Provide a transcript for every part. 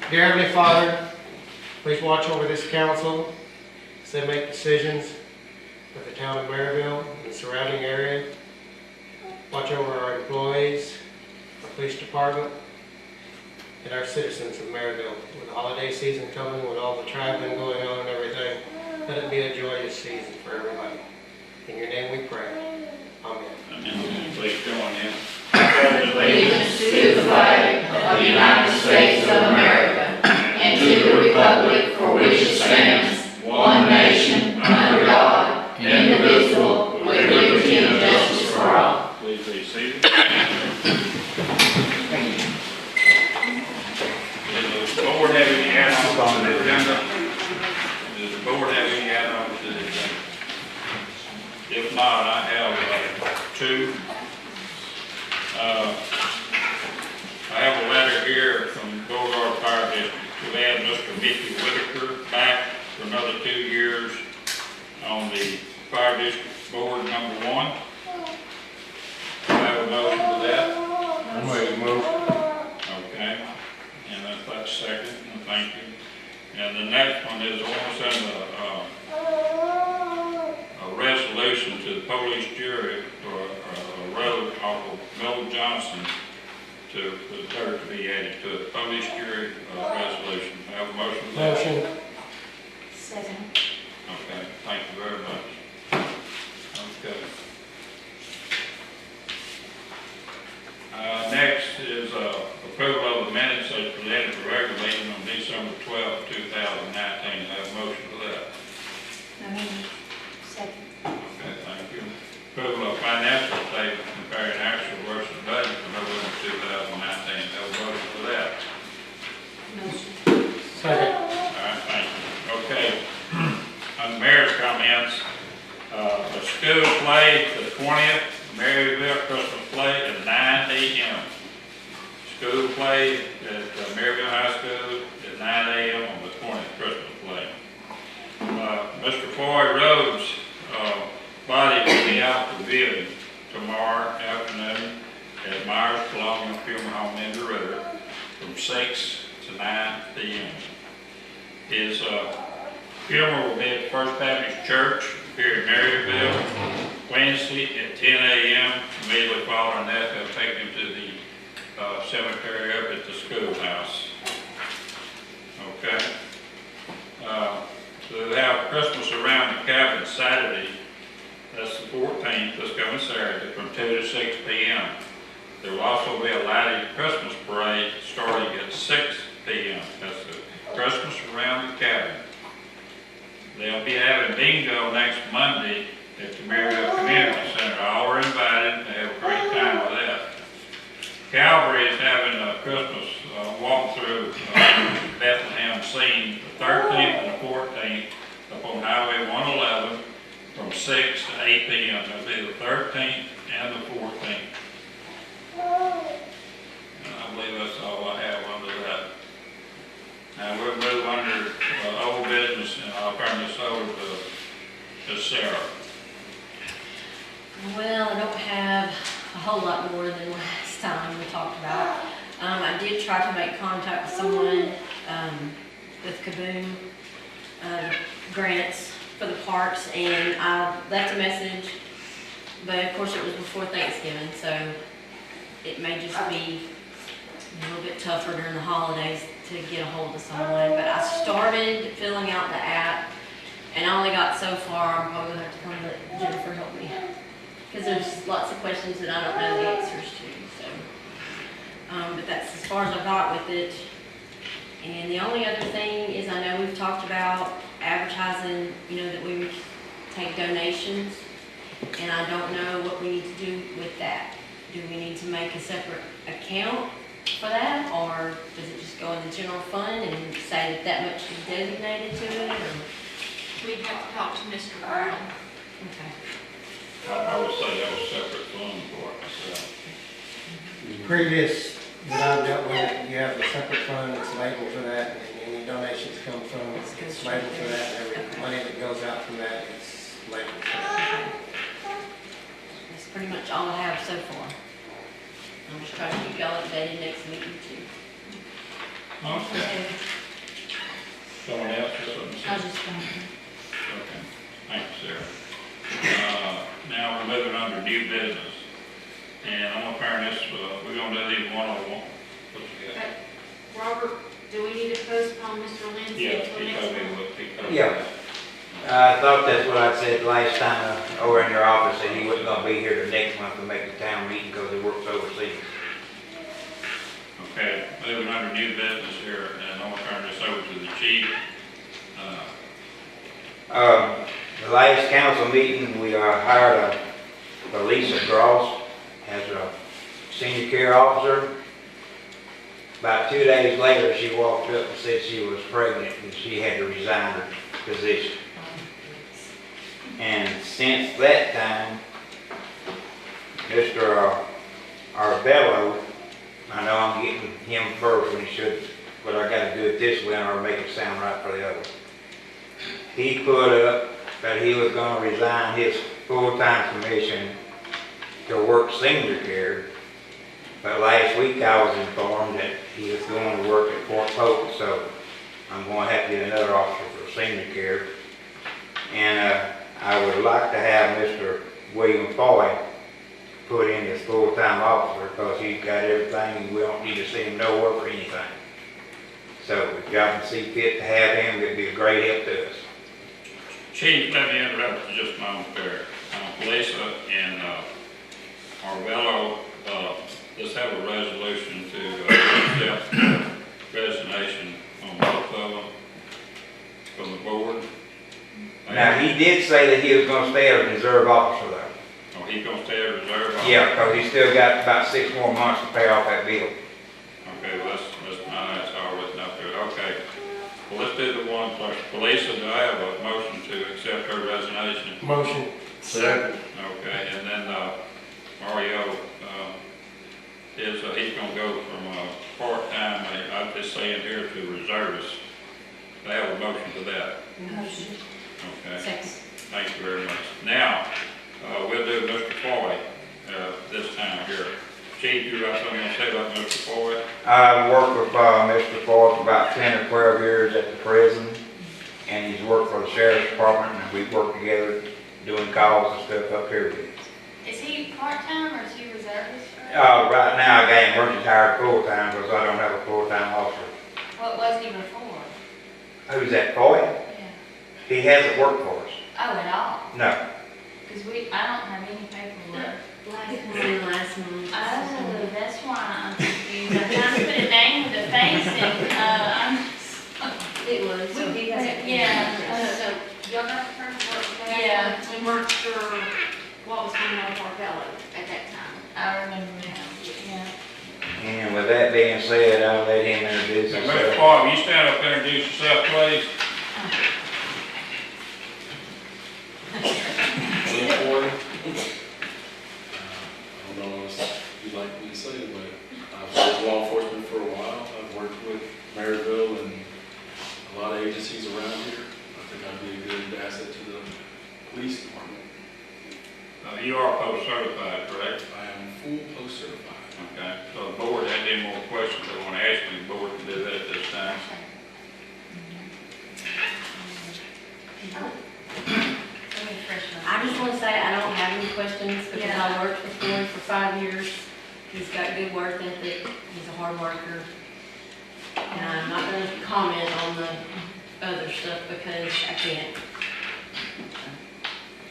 Dear Heavenly Father, please watch over this council as they make decisions for the town of Merryville and the surrounding area. Watch over our employees, our police department, and our citizens of Merryville. With the holiday season coming, with all the traveling going on and everything, let it be a joyous season for everybody. In your name we pray. Amen. Amen. Please join in. Allegiance to the flag of the United States of America and to the republic for which it stands, one nation, under God, indivisible, with liberty and justice for all. Please be seated. Does the board have any add-ons to the agenda? Does the board have any add-ons to the agenda? If not, I have two. I have a letter here from Beauregard Fire District to add Mr. Mickey Whitaker back for another 2 years on the Fire District Board number 1. Do I have a motion for that? I'm ready to move. Okay, and that's second, and thank you. And the next one is I want to send a resolution to the police jury for a road off of Mel Johnson for her to be added to the police jury resolution. I have a motion for that. Motion. Second. Okay, thank you very much. Okay. Next is approval of the minutes as presented for regular meeting on December 12, 2019. I have a motion for that. Second. Okay, thank you. Approval of financial statement comparing actual versus budget for November 2019. I have a motion for that. Motion. Second. All right, thank you. Okay, on the mayor's comments, the school play the 20th, Merryville Christmas play at 9 a.m. School play at Merryville High School at 9 a.m. on the 20th Christmas play. Mr. Floyd Rhodes' body will be out for bid tomorrow afternoon at Myers Colonial Funeral Home in the River from 6 to 9 p.m. His funeral will be at First Baptist Church here in Merryville Wednesday at 10 a.m. Immediately following that, they'll take him to the cemetery up at the schoolhouse. Okay. So they have Christmas around the cabin Saturday. That's the 14th, this coming Saturday, from 2 to 6 p.m. There will also be a lighted Christmas parade starting at 6 p.m. That's the Christmas around the cabin. They'll be having bingo next Monday at the Merryville Community Center. All are invited. They have a great time with that. Calvary is having a Christmas walkthrough Bethlehem scene the 13th and the 14th up on Highway 111 from 6 to 8 p.m. That'll be the 13th and the 14th. And I believe that's all I have under that. Now we'll move under old business, and I'll turn this over to Sarah. Well, I don't have a whole lot more than last time we talked about. I did try to make contact with someone with Kaboom grants for the parks, and I left a message, but of course it was before Thanksgiving, so it may just be a little bit tougher during the holidays to get a hold of someone. But I started filling out the app, and I only got so far. I'm probably going to have to come let Jennifer help me, because there's lots of questions that I don't know the answers to. So, but that's as far as I got with it. And the only other thing is, I know we've talked about advertising, that we would take donations, and I don't know what we need to do with that. Do we need to make a separate account for that, or does it just go in the general fund and say that much is designated to it? Or? We'd have to talk to Mr. Brown. Okay. I would say that was separate fund for it myself. Previous that I've dealt with, you have a separate fund that's labeled for that, and any donations come from, it's labeled for that, and every money that goes out from that is labeled for that. That's pretty much all I have so far. I'm just trying to keep y'all updated next meeting too. Okay. Someone else or something? I was just going. Okay, thank you, Sarah. Now we're moving on to new business. And I'm gonna turn this, we're gonna do these one on one. What you got? Robert, do we need to postpone Mr. Lindsay Yeah, until he next told me month? what, he told me. Yeah. I thought that's what I said last time over in your office, that he wasn't gonna be here the next month to make the town meeting because he works overseas. Okay, moving under new business here, and I'm gonna turn this over to the chief. The last council meeting, we hired Lisa Gross as a senior care officer. About 2 days later, she walked up and said she was pregnant and she had to resign her position. And since that time, Mr. Arbello, I know I'm getting him first when he should, but I gotta do it this way in order to make it sound right for the other. He put up that he was gonna resign his full-time commission to work senior care. But last week I was informed that he was going to work at Fort Polk, so I'm going to have to get another officer for senior care. And I would like to have Mr. William Foy put in as full-time officer because he's got everything. We don't need to send him nowhere for anything. So if y'all can see fit to have him, it'd be a great help to us. Chief, let me interrupt you just a moment there. Lisa and Arvello, let's have a resolution to accept resignation on both of them from the board. Now, he did say that he was going to stay as a reserve officer though. Oh, he's gonna stay as reserve officer? Yeah, because he's still got about 6 more months to pay off that bill. Okay, well, that's all written up there. Okay. Well, let's do the one first. Lisa, do I have a motion to accept her resignation? Motion. Second. Okay, and then Mario, he's gonna go from part-time, I'm just saying here, to reservist. Do I have a motion for that? Motion. Okay, Second. thank you very much. Now, we'll do Mr. Foy this time here. Chief, you got something to say about Mr. Foy? I've worked with Mr. Ford for about 10 or 12 years at the prison, and he's worked for the sheriff's department, and we've worked together doing calls and stuff up here. Is he part-time or is he reservist? Right now, I got him working hired full-time because I don't have a full-time officer. What was he before? Who's that, Foy? Yeah. He hasn't worked for us. Oh, at all? No. Because I don't have any paperwork. Last month. Oh, that's why I'm confused. I'm trying to put a name with a face and, It was. So he hasn't. yeah. Y'all got the paperwork back? Yeah. We weren't sure what was going on with Arbella at that time. I remember now, yeah. And with that being said, I'll let him introduce Now, Mr. himself. Foy, will you stand up there and introduce yourself, please? I don't know what you'd like me to say, but I've worked law enforcement for a while. I've worked with Merryville and a lot of agencies around here. I think I'd be a good asset to the police department. You are post certified, correct? I am full post certified. Okay, so the board had any more questions they want to ask me, the board can do that at this time. I just want to say I don't have any questions because Yeah. I worked with him for 5 years. He's got good work ethic. He's a hard worker. And I'm not going to comment on the other stuff because I can't.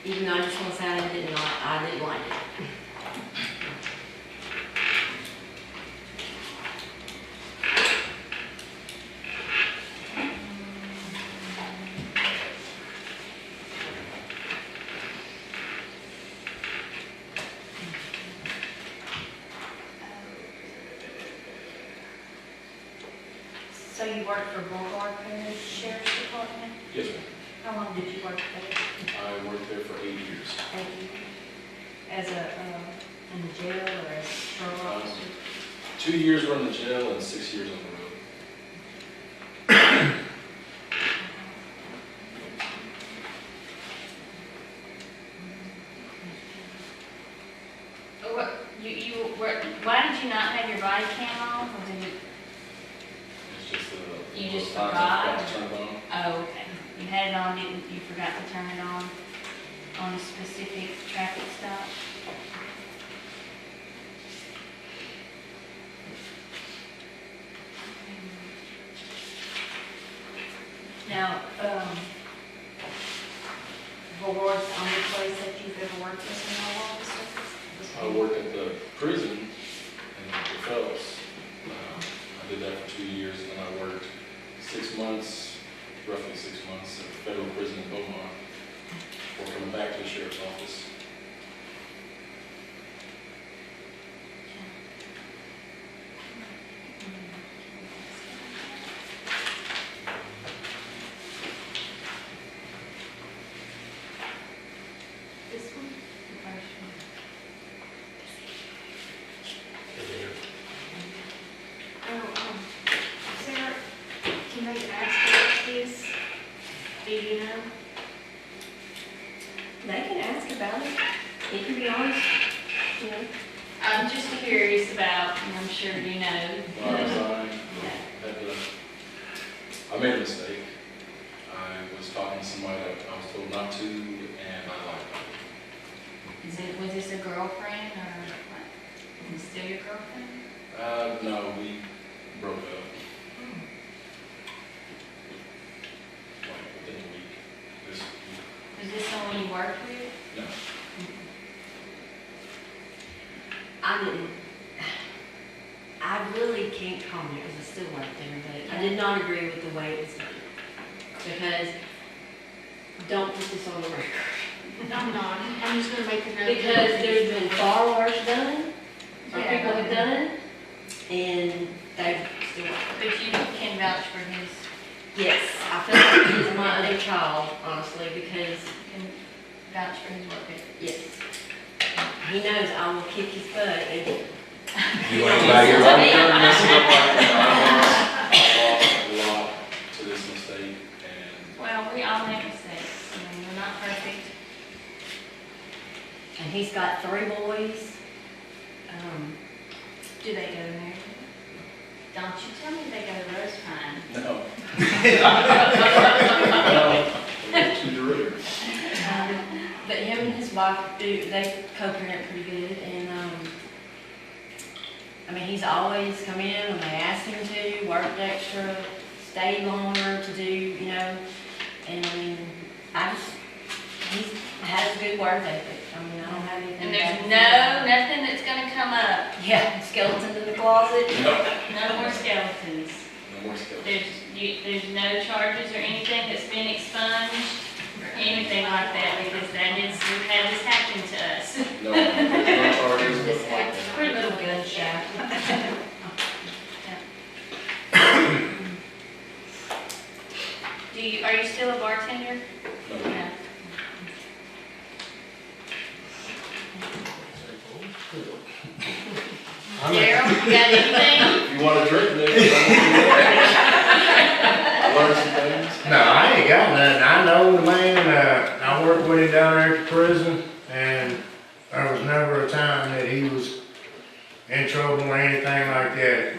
Even though I just want to say I didn't like it. So you worked for Boulevard Parish Sheriff's Department? Yes, ma'am. How long did you work there? I worked there for 8 years. As a, in the jail or as a patrol officer? 2 years running the jail and 6 years on the road. Why did you not have your body cam on? Or did it? It's just You just Times forgot? I've got to turn it on. Oh, okay. You had it on, didn't, you forgot to turn it on a specific traffic stop? Now, Ward's the only place that you've ever worked as an law officer? I worked at the prison in the Phelps. I did that for 2 years, and then I worked 6 months, roughly 6 months, at the federal prison in Beaumont, before coming back to the sheriff's office. This one? The first one? Sarah, can they ask about this? Do you know? They can ask about it. He can be honest, you know. I'm just curious about, and I'm sure you know. When I resigned, Yeah. I made a mistake. I was talking to somebody that I was told not to, and I lied about it. Was this a girlfriend or what? Is it still your girlfriend? No, we broke up. Like within a week. This week. Was this someone you worked with? No. I really can't comment because I still work there, but I did not agree with the way it was done. Because, don't put this on the record. I'm not, I'm just gonna make a note. Because there's been far worse done, or Yeah. people have done, and they still work. But you can vouch for his, Yes, I feel like he's my other child, honestly, because, can vouch for his work ethic. yes, he knows I will kick his butt and You want to buy your I'm own? done messing up like that. I lost a lot to this mistake, and Well, we all make mistakes, I mean, we're not perfect. and he's got 3 boys. Do they go to Merryville? Don't you tell me they go to Rose Pine. no. No, to the rear. But him and his wife they co-parent pretty good, and, I mean, he's always come in when they asked him to, worked extra, stayed longer to do, you know, and I mean, he has a good work ethic. I mean, I don't have anything. And bad there's to say. nothing that's gonna come up, Yeah, skeletons in the closet. no more skeletons. No more skills. There's no charges or anything that's been expunged, or anything like that, because we've had this happen to us. No, there's no charges, This nothing like is that. pretty little gun shaft. Are you still a bartender? No. No. I'm a- Daryl, you got anything? If you want to drink, then I learned some things. No, I ain't got nothing. I know the man, I worked with him down there at the prison, and there was never a time that he was in trouble or anything like that.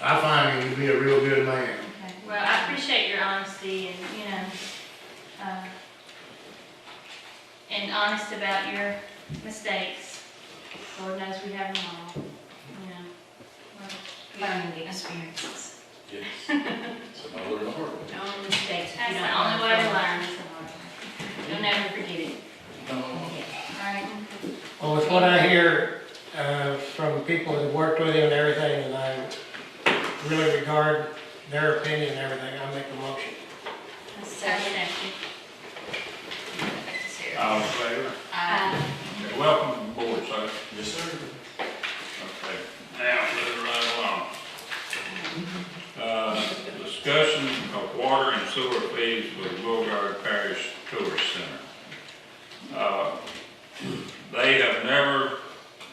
I find him to be a real good man. Okay. Well, I appreciate your honesty and, and honest about your mistakes. Lord knows we have them all, Learning experiences. Yes. So I learned the hard way. No mistakes. That's the only way to learn is the hard way. You'll never forget it. No. All right. Well, with what I hear, from people that have worked with him and everything, and I really regard their opinion and everything, I make a motion. Second. All in favor? Okay, welcome to the board, sir. Yes, sir. Okay, now, let's right along. Discussion of water and sewer fees with Beauregard Parish Tourist Center. They have never,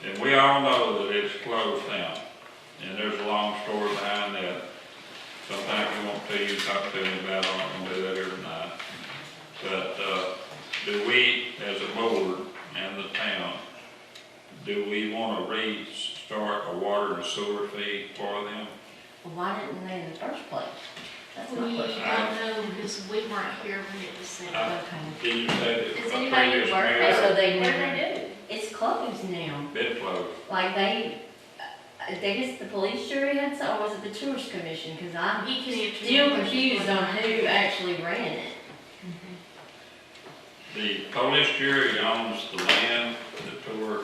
and we all know that it's closed down, and there's a long story behind that. Sometimes we won't tell you, talk to me about it, I'm not gonna do that here tonight. But, do we, as a board and the town, do we want to restart a water and sewer fee for them? Well, why didn't they in the first place? That's We my don't question. know, because we weren't here when it was sent. Okay. Did you say that Does a anybody previous work mayor there? So they What do never, they it's closed now. been closed? Like I guess the police jury had some, or was it the tourist commission? Because do? I'm He can answer. still that confused question. on who actually ran it. The police jury owns the land, the tour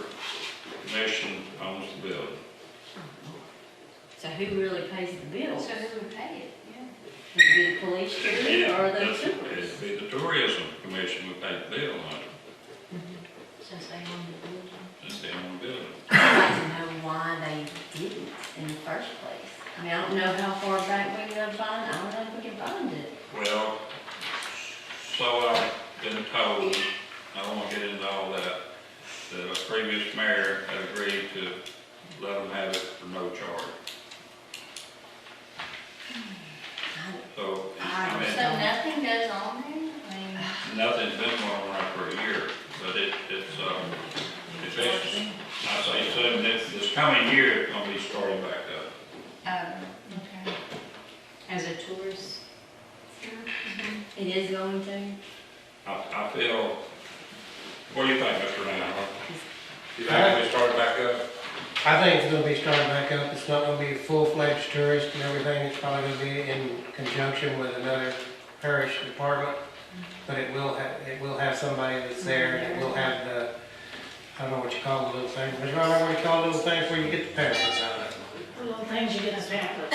commission owns the building. So who really pays the bills? So who would pay it? Yeah. Would it be the police jury or the tourists? It'd be the tourism commission would pay the bill on it, Since they own the building. since they own the building. I'd like to know why they didn't in the first place. I mean, I don't know how far back we can go find, I don't know if we can find it. Well, so I've been told, I don't wanna get into all that, that a previous mayor had agreed to let them have it for no charge. So, I mean, So nothing goes on there? I mean, nothing's been going on for a year, but it's, I say soon, this coming year, it's gonna be starting back up. okay. As a tourist? It is going to? I feel, what do you think, Mr. Brown? You think it'll be started back up? I think it's gonna be starting back up. It's not gonna be full-fledged tourist and everything. It's probably gonna be in conjunction with another parish department. But it will have somebody that's there, and it will have the, I don't know what you call the little thing. Ms. Ron, what do you call the little things where you get the pamphlets out of? The little things you get us back with.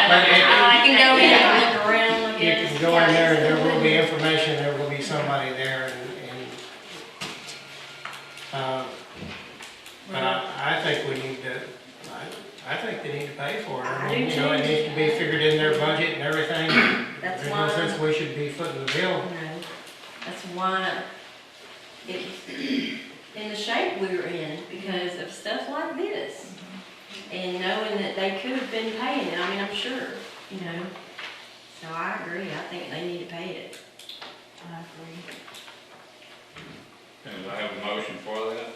I can go in and look around, look You at it. can go in there and there will be information, there will be somebody there but I think we need to, I think they need to pay for it. I mean, you know, it needs to be figured in their budget and everything. That's There's no sense why, we should be footing the bill. no, that's why it was in the shape we were in, because of stuff like this. And knowing that they could have been paying it, I mean, I'm sure, you know. So I agree, I think they need to pay it. I agree. And I have a motion for that?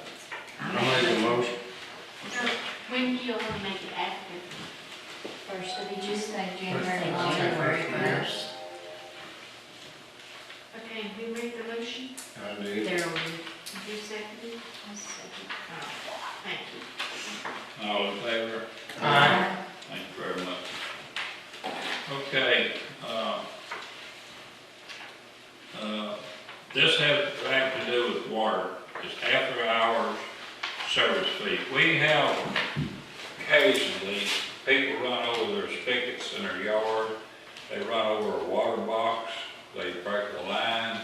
I'll make a motion. When do you want to make it after? First of each, just say January January 1st. first. Okay, who made the motion? I do. There, Who seconded? I second. Oh, thank you. All in favor? Aye. Thank you very much. Okay, this has to do with water. It's after hours service fee. We have occasionally, people run over their spigots in their yard. They run over a water box, they break the line.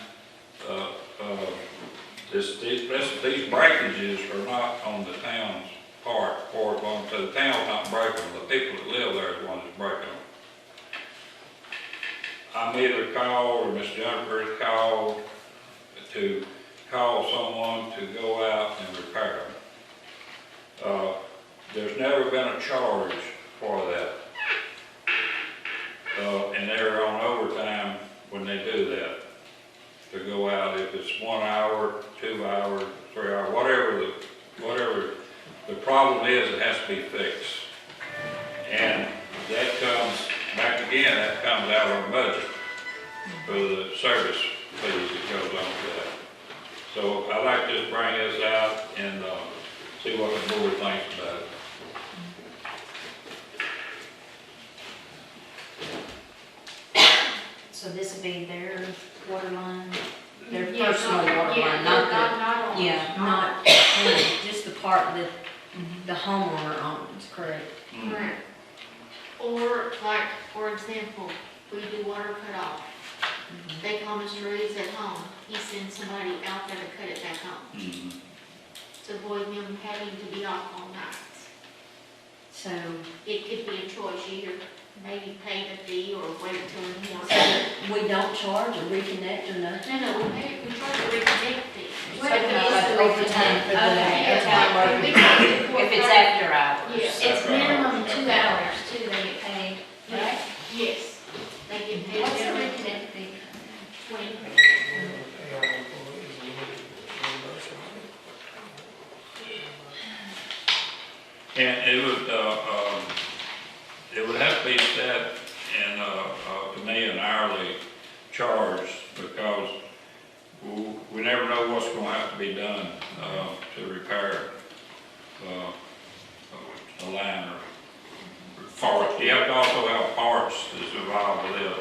These breakages are not on the town's part, or so the town's not breaking them, the people that live there are the ones that break them. I'm either called, or Miss Jennifer is called, to call someone to go out and repair them. There's never been a charge for that. And they're on overtime when they do that, to go out, if it's 1 hour, 2 hours, 3 hours, whatever the problem is, it has to be fixed. And that comes, back again, that comes out of our budget for the service fees that goes on with that. So I'd like to just bring this out and see what the board thinks about it. So this would be their water line, their Yeah, personal water line, Yeah, not not on. yeah, not, just the part that the homeowner owns, correct? Correct. Or like, for example, we do water cut off. They call Mr. Reeves at home. He sends somebody out there to cut it back on, Mhm. to avoid them having to be off all night. So, It could be a choice, either maybe pay the fee or wait till he wants so to. we don't charge or reconnect or nothing? No, we charge a reconnect fee. What about overtime for the Okay, town yeah. worker? If it's after hours? Yes. It's minimum 2 hours too, they get paid, right? Yes, they get paid. What's the reconnect fee? 20. And it would have to be set in charged because we never know what's gonna have to be done, to repair, a line or parts. You have to also have parts that's involved with it,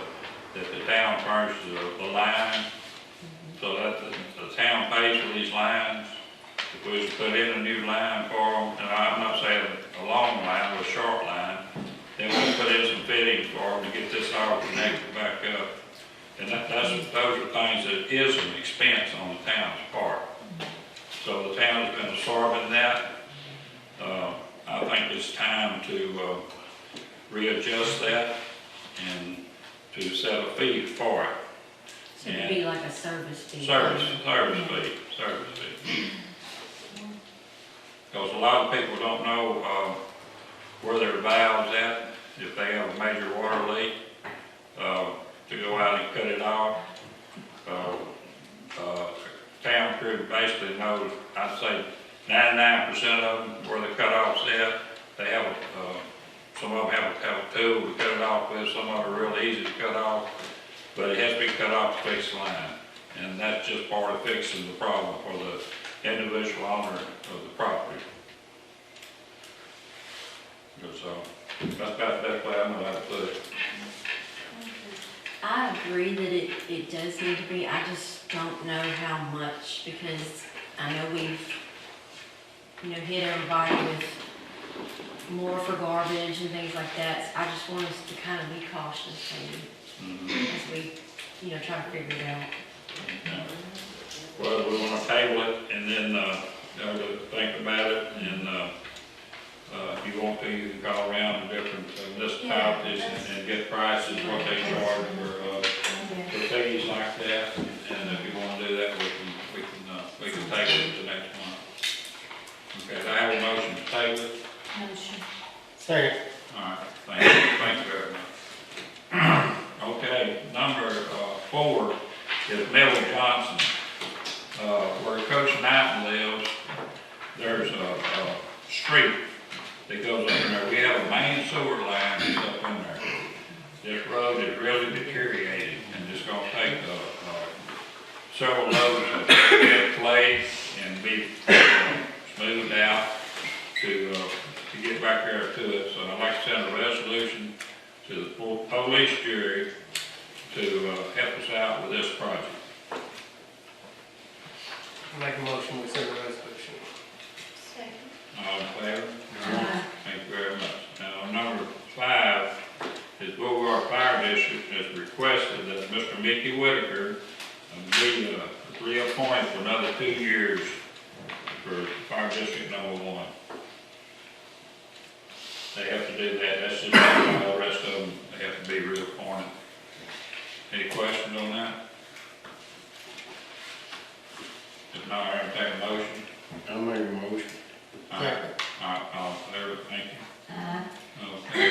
that the town furnishes the line, so that the town pays for these lines. If we was to put in a new line for them, and I'm not saying a long line, but a short line, then we'll put in some fittings for them to get this all connected back up. And those are things that is an expense on the town's part. So the town has been absorbing that. I think it's time to readjust that and to set a fee for it. So it'd be like a service fee. Service fee. Because a lot of people don't know where their valve's at, if they have a major water leak, to go out and cut it off. Town crew basically knows, I'd say 99% of them where the cutoff's at. They have, some of them have a tool to cut it off with, some of them are real easy to cut off, but it has to be cut off to fix the line. And that's just part of fixing the problem for the individual owner of the property. So, that's about the best way I'm gonna put it. I agree that it does need to be, I just don't know how much, because I know we've, hit everybody with more for garbage and things like that. So I just want us to kind of be cautious maybe as we, try to figure it out. Well, we want to table it and then, think about it, and, if you want to, you can call around to different municipalities and get prices, what they charge for fees like that. And if you want to do that, we can table it to next month. Okay, do I have a motion to table it? Motion. Second. All right, thank you very much. Okay, number 4 is Melville Johnson. Where Coach Knighton lives, there's a street that goes up in there. We have a main sewer line that's up in there. This road is really deteriorated, and it's gonna take several loads of clay and be smoothed out to get back there to it. So I'd like to send a resolution to the police jury to help us out with this project. Make a motion, we send a resolution. Second. All in favor? Thank you very much. Now, number 5 is Boulevard Fire District has requested that Mr. Mickey Whitaker be reappointed for another 2 years for Fire District number 1. They have to do that. That's just like all the rest of them. They have to be reappointed. Any questions on that? If not, I entertain a motion. I'll make a motion. All right, all in favor, thank you. Okay.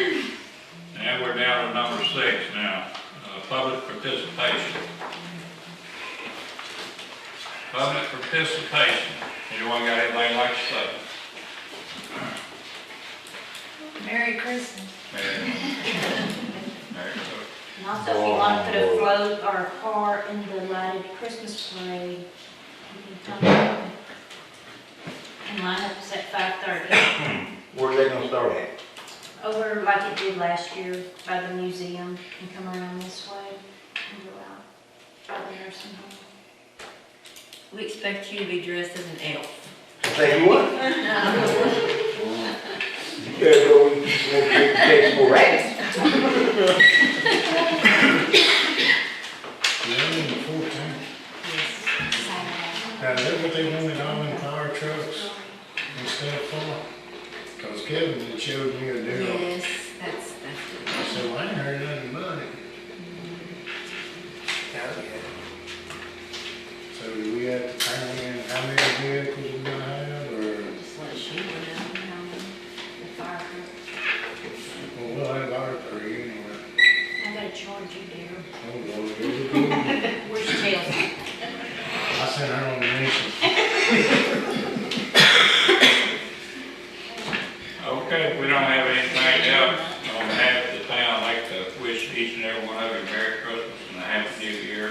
Now we're down to number 6 now, public participation. Public participation. Anyone got anything they'd like to say? Merry Christmas. Mary? Mary, And also, if you want to put a float or a car in the lighted Christmas parade, you can come up and line up at 5:30. Where's they gonna start at? Over like it did last year by the museum and come around this way and go out by the nursing home. We expect you to be dressed as an elf. Say what? You better go and take some more rats. Now, that's what they wanted all in fire trucks and stuff for? Cause Kevin had showed me a deal. Yes, that's good. I said, well, I ain't heard nothing about it. So do we have to turn in how many vehicles we're gonna have, or? Just let Sheila know how the fire truck. Well, we'll have our 3 anyway. I gotta charge you, dear. Oh, Lord, here we go. Where's Chelsea? I sent her on the mission. Okay, if we don't have anything else, on behalf of the town, I'd like to wish each and every one of you Merry Christmas and a Happy New Year.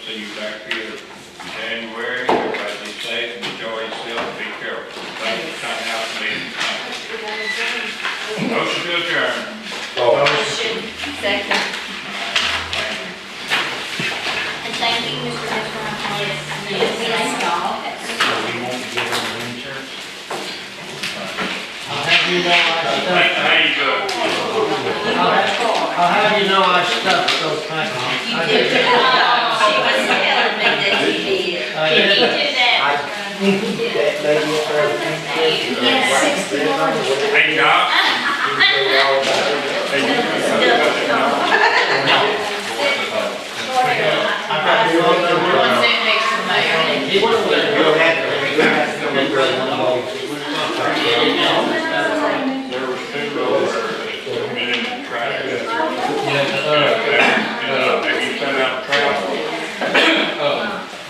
see you back here in January. Everybody be safe, enjoy yourself, be careful. Thank you for coming out to me. Motion to adjourn. Motion. Second. And thank you, Mr. Restaurant. Yes, y'all. I'll have you know I stuffed, How you go? I'll have you know I stuffed those things. You did. She was telling me that you did. I Can did. you do that? Hey, Doc. I've got you on the One sitting next to the mayor. He wasn't there. You'll have to come There was two over there, been in the trash. Have you sent out travel?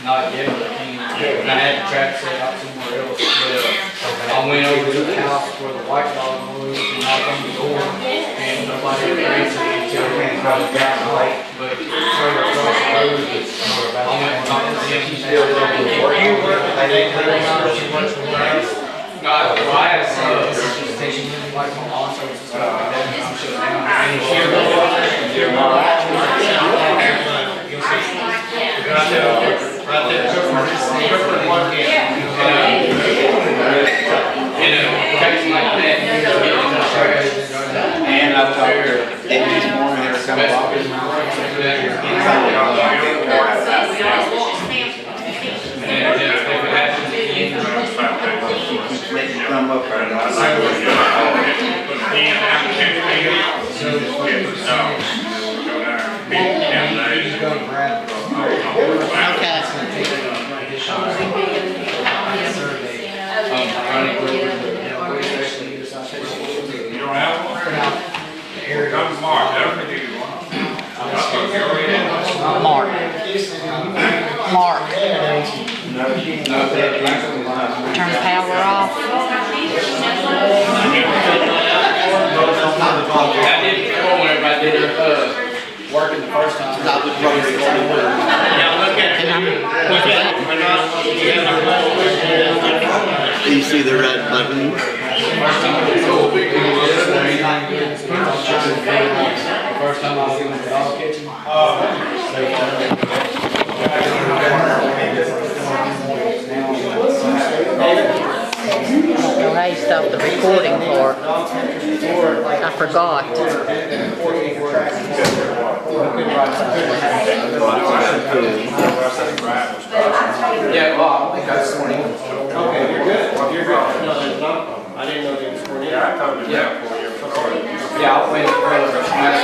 Not yet, but I can. I had the track set up somewhere else. But I went over to the house where the white dog was and knocked on the door and nobody ever answered until I went across the driveway. But further across the road, I went and talked to them. Were you working at that time, or she went somewhere else? Well, I had a station like my lawn service and stuff like that, and I'm shut down. And she was You'll see. Right there, Clifford, one can. case like that, you know, get in the trash. And I've talked to her this morning, there was some office. And if it happens again, Let you come up there. Put a pin down, can't take it. Get the dog. Go down, beat him, He's gonna grab it. You don't have one? Come to Mark, that'll give you one. I thought you already had one. Mark. Mark, turn the power off. I did before whenever I did working the first time. Now look at it. We're not. You see the red button? First time I was so big, it was just first time I was in the dog kitchen. Well, I stopped the recording part. I forgot. Yeah, well, I think that's 20. Okay, you're good. You're good. No, there's not. I didn't know there was 20. Yeah, I told you that before you recorded. Yeah, I'll wait for matter of fact,